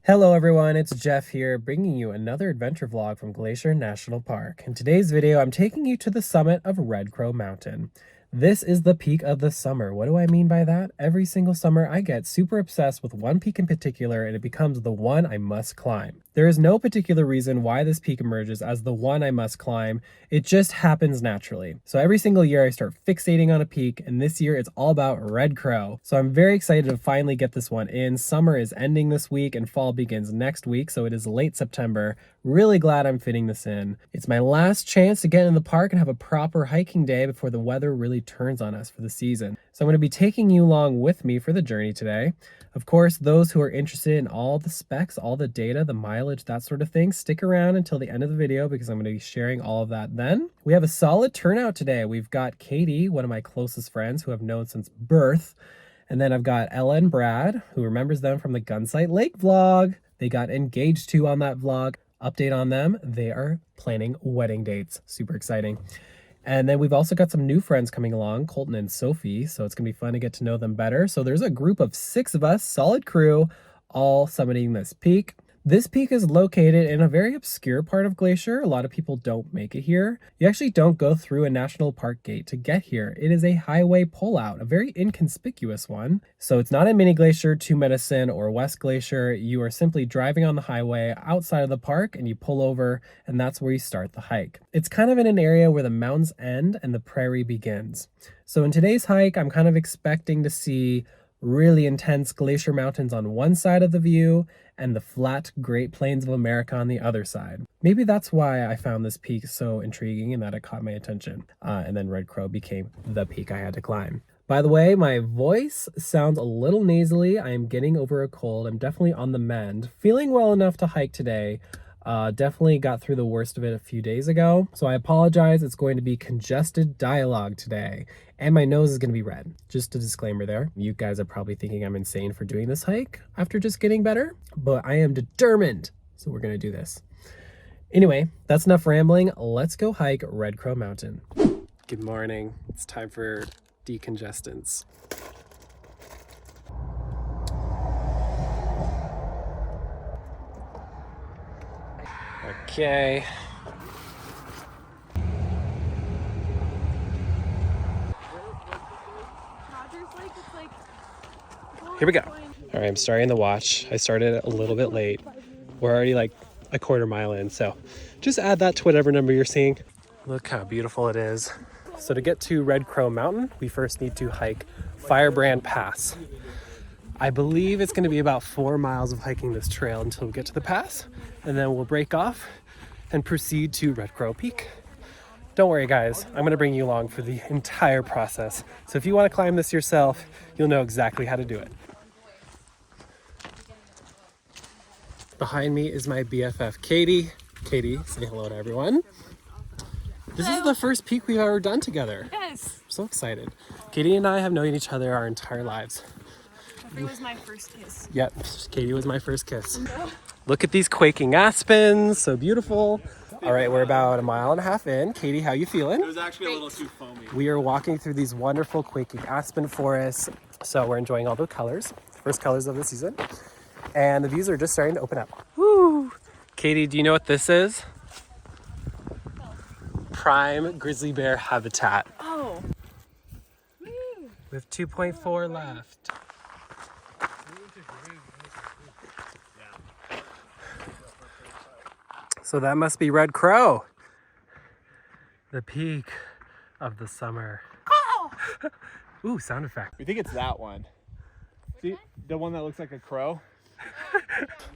Hello everyone, it's Jeff here, bringing you another adventure vlog from Glacier National Park. In today's video, I'm taking you to the summit of Red Crow Mountain. This is the peak of the summer. What do I mean by that? Every single summer, I get super obsessed with one peak in particular, and it becomes the one I must climb. There is no particular reason why this peak emerges as the one I must climb. It just happens naturally. So every single year I start fixating on a peak, and this year it's all about Red Crow. So I'm very excited to finally get this one in. Summer is ending this week and fall begins next week, so it is late September. Really glad I'm fitting this in. It's my last chance to get in the park and have a proper hiking day before the weather really turns on us for the season. So I'm going to be taking you along with me for the journey today. Of course, those who are interested in all the specs, all the data, the mileage, that sort of thing, stick around until the end of the video because I'm going to be sharing all of that then. We have a solid turnout today. We've got Katie, one of my closest friends who I've known since birth. And then I've got Ella and Brad, who remembers them from the Gunsight Lake vlog. They got engaged too on that vlog. Update on them, they are planning wedding dates. Super exciting. And then we've also got some new friends coming along, Colton and Sophie, so it's gonna be fun to get to know them better. So there's a group of 6 of us, solid crew, all summiting this peak. This peak is located in a very obscure part of Glacier. A lot of people don't make it here. You actually don't go through a national park gate to get here. It is a highway pullout, a very inconspicuous one. So it's not a mini glacier, Two Medicine, or West Glacier. You are simply driving on the highway outside of the park and you pull over, and that's where you start the hike. It's kind of in an area where the mountains end and the prairie begins. So in today's hike, I'm kind of expecting to see really intense glacier mountains on one side of the view and the flat Great Plains of America on the other side. Maybe that's why I found this peak so intriguing and that it caught my attention. And then Red Crow became the peak I had to climb. By the way, my voice sounds a little nasally. I am getting over a cold. I'm definitely on the mend. Feeling well enough to hike today. Definitely got through the worst of it a few days ago. So I apologize. It's going to be congested dialogue today. And my nose is going to be red. Just a disclaimer there. You guys are probably thinking I'm insane for doing this hike after just getting better. But I am determined. So we're going to do this. Anyway, that's enough rambling. Let's go hike Red Crow Mountain. Good morning. It's time for decongestants. Okay. Here we go. All right, I'm starting the watch. I started a little bit late. We're already like a quarter mile in, so just add that to whatever number you're seeing. Look how beautiful it is. So to get to Red Crow Mountain, we first need to hike Firebrand Pass. I believe it's going to be about 4 miles of hiking this trail until we get to the pass, and then we'll break off and proceed to Red Crow Peak. Don't worry guys, I'm going to bring you along for the entire process. So if you want to climb this yourself, you'll know exactly how to do it. Behind me is my BFF, Katie. Katie, say hello to everyone. This is the first peak we've ever done together. Yes. I'm so excited. Katie and I have known each other our entire lives. Jeffrey was my first kiss. Yep, Katie was my first kiss. Look at these quaking aspens, so beautiful. All right, we're about 1.5 miles in. Katie, how you feeling? It was actually a little too foamy. We are walking through these wonderful quaking aspen forests. So we're enjoying all the colors, first colors of the season. And the views are just starting to open up. Woo! Katie, do you know what this is? Prime grizzly bear habitat. Oh. Woo. With 2.4 left. So that must be Red Crow. The peak of the summer. Oh! Ooh, sound effect. We think it's that one. See, the one that looks like a crow?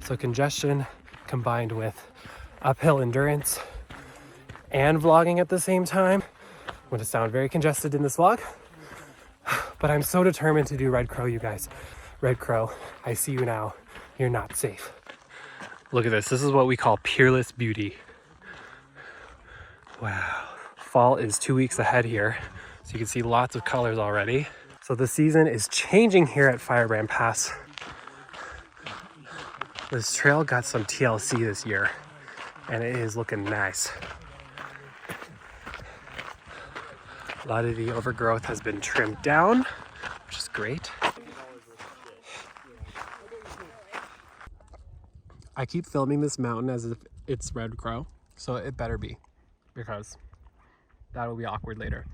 So congestion combined with uphill endurance and vlogging at the same time. I'm going to sound very congested in this vlog, but I'm so determined to do Red Crow, you guys. Red Crow, I see you now. You're not safe. Look at this. This is what we call peerless beauty. Wow. Fall is 2 weeks ahead here, so you can see lots of colors already. So the season is changing here at Firebrand Pass. This trail got some TLC this year, and it is looking nice. A lot of the overgrowth has been trimmed down, which is great. I keep filming this mountain as if it's Red Crow, so it better be, because that will be awkward later.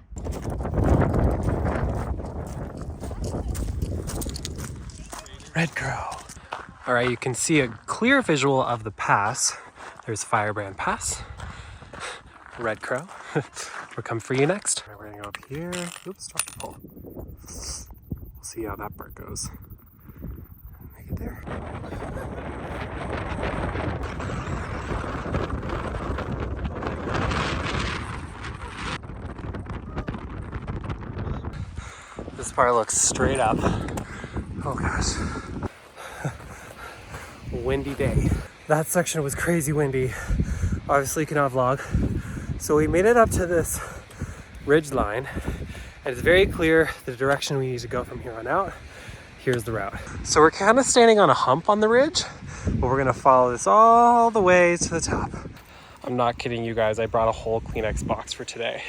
Red Crow. All right, you can see a clear visual of the pass. There's Firebrand Pass, Red Crow. We'll come for you next. We're gonna go up here. Oops, drop the pole. We'll see how that part goes. Make it there. This part looks straight up. Oh gosh. Windy day. That section was crazy windy. Obviously cannot vlog. So we made it up to this ridge line, and it's very clear the direction we need to go from here on out. Here's the route. So we're kind of standing on a hump on the ridge, but we're gonna follow this all the way to the top. I'm not kidding you guys, I brought a whole Kleenex box for today.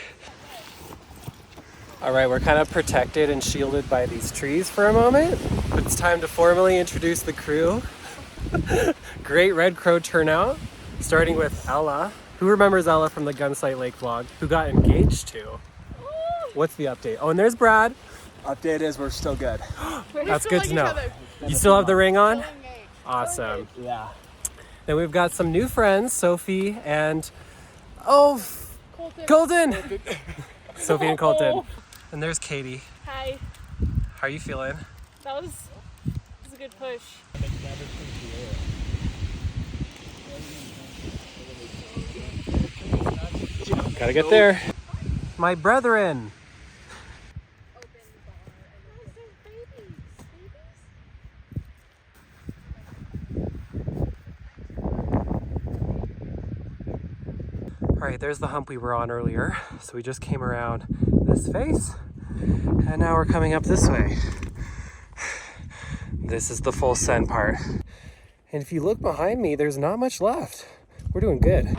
All right, we're kind of protected and shielded by these trees for a moment. It's time to formally introduce the crew. Great Red Crow turnout, starting with Ella. Who remembers Ella from the Gunsight Lake vlog, who got engaged to? What's the update? Oh, and there's Brad. Update is we're still good. That's good to know. You still have the ring on? Awesome. Yeah. Then we've got some new friends, Sophie and, Colton. Sophie and Colton. And there's Katie. Hi. How are you feeling? That was a good push. Gotta get there. My brethren. All right, there's the hump we were on earlier. So we just came around this face, and now we're coming up this way. This is the full send part. And if you look behind me, there's not much left. We're doing good.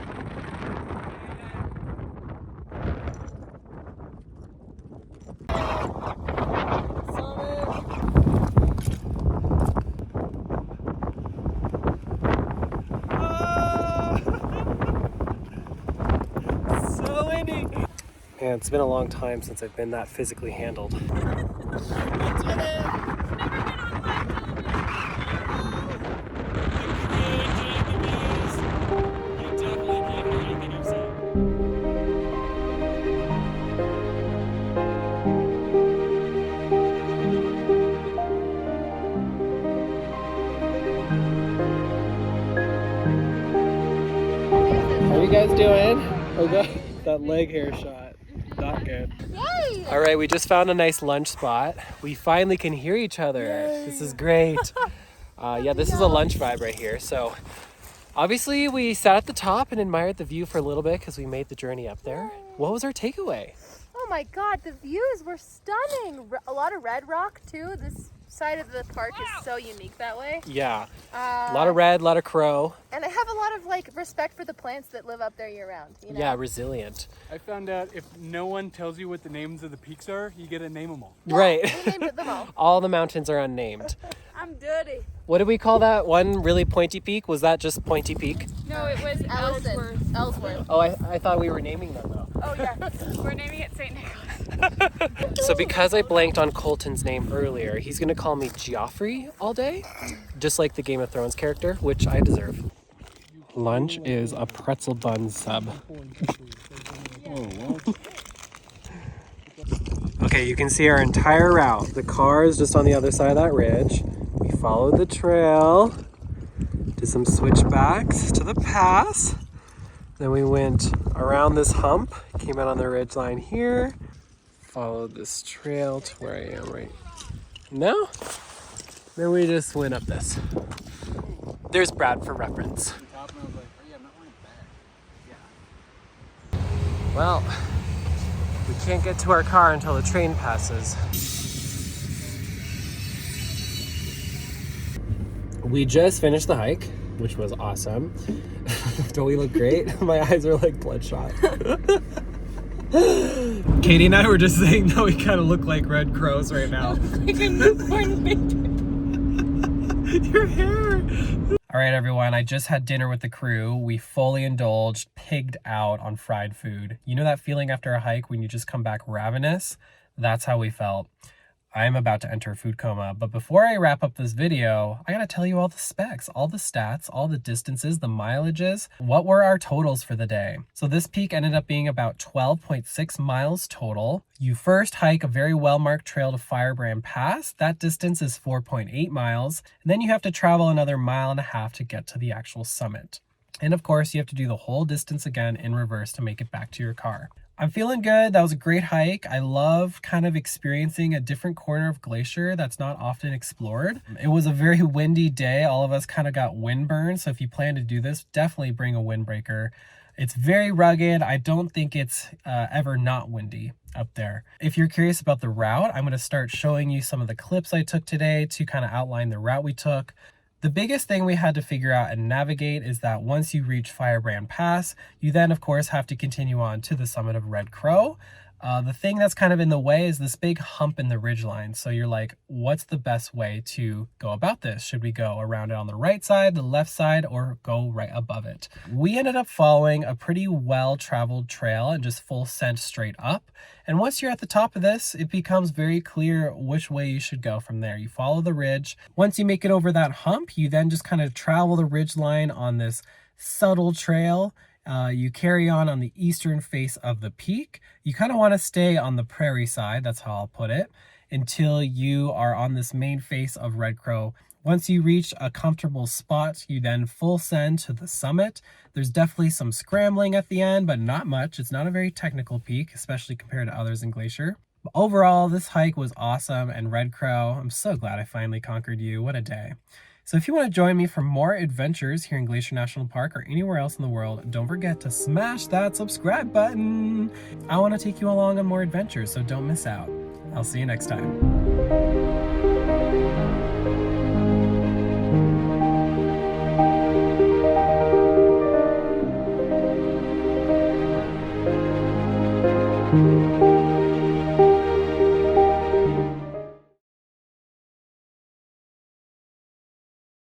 Man, it's been a long time since I've been that physically handled. How are you guys doing? Oh god, that leg hair shot. Not good. Yay! All right, we just found a nice lunch spot. We finally can hear each other. Yay. This is great. Yeah, this is a lunch vibe right here. So obviously we sat at the top and admired the view for a little bit because we made the journey up there. Yay. What was our takeaway? Oh my god, the views were stunning. A lot of red rock too. This side of the park is so unique that way. Yeah, a lot of red, a lot of crow. And I have a lot of like respect for the plants that live up there year round. You know? Yeah, resilient. I found out if no one tells you what the names of the peaks are, you get to name them all. Yeah, right. we named them all. All the mountains are unnamed. I'm dirty. What did we call that one really pointy peak? Was that just Pointy Peak? No, it was Ellsworth. Oh, I thought we were naming them though. Oh yeah, we're naming it St. Nicholas. So because I blanked on Colton's name earlier, he's gonna call me Joffrey all day, just like the Game of Thrones character, which I deserve. Lunch is a pretzel bun sub. Okay, you can see our entire route. The car is just on the other side of that ridge. We followed the trail, did some switchbacks to the pass. Then we went around this hump, came out on the ridge line here, followed this trail to where I am right now. Then we just went up this. There's Brad for reference. Well, we can't get to our car until the train passes. We just finished the hike, which was awesome. Don't we look great? My eyes are like bloodshot. Katie and I were just saying that we kind of look like red crows right now. Like a newborn baby. Your hair. All All right, everyone, I just had dinner with the crew. We fully indulged, pigged out on fried food. You know that feeling after a hike when you just come back ravenous? That's how we felt. I'm about to enter a food coma, but before I wrap up this video, I gotta tell you all the specs, all the stats, all the distances, the mileages. What were our totals for the day? So this peak ended up being about 12.6 miles total. You first hike a very well-marked trail to Firebrand Pass. That distance is 4.8 miles. And then you have to travel another 1.5 miles to get to the actual summit. And of course, you have to do the whole distance again in reverse to make it back to your car. I'm feeling good. That was a great hike. I love kind of experiencing a different corner of Glacier that's not often explored. It was a very windy day. All of us kind of got windburn. So if you plan to do this, definitely bring a windbreaker. It's very rugged. I don't think it's ever not windy up there. If you're curious about the route, I'm going to start showing you some of the clips I took today to kind of outline the route we took. The biggest thing we had to figure out and navigate is that once you reach Firebrand Pass, you then of course have to continue on to the summit of Red Crow. The thing that's kind of in the way is this big hump in the ridgeline. So you're like, what's the best way to go about this? Should we go around it on the right side, the left side, or go right above it? We ended up following a pretty well-traveled trail and just full scent straight up. And once you're at the top of this, it becomes very clear which way you should go from there. You follow the ridge. Once you make it over that hump, you then just kind of travel the ridgeline on this subtle trail. You carry on the eastern face of the peak. You kind of want to stay on the prairie side, that's how I'll put it, until you are on this main face of Red Crow. Once you reach a comfortable spot, you then full send to the summit. There's definitely some scrambling at the end, but not much. It's not a very technical peak, especially compared to others in Glacier. But overall, this hike was awesome, and Red Crow, I'm so glad I finally conquered you. What a day. So if you want to join me for more adventures here in Glacier National Park or anywhere else in the world, don't forget to smash that subscribe button. I want to take you along on more adventures, so don't miss out. I'll see you next time.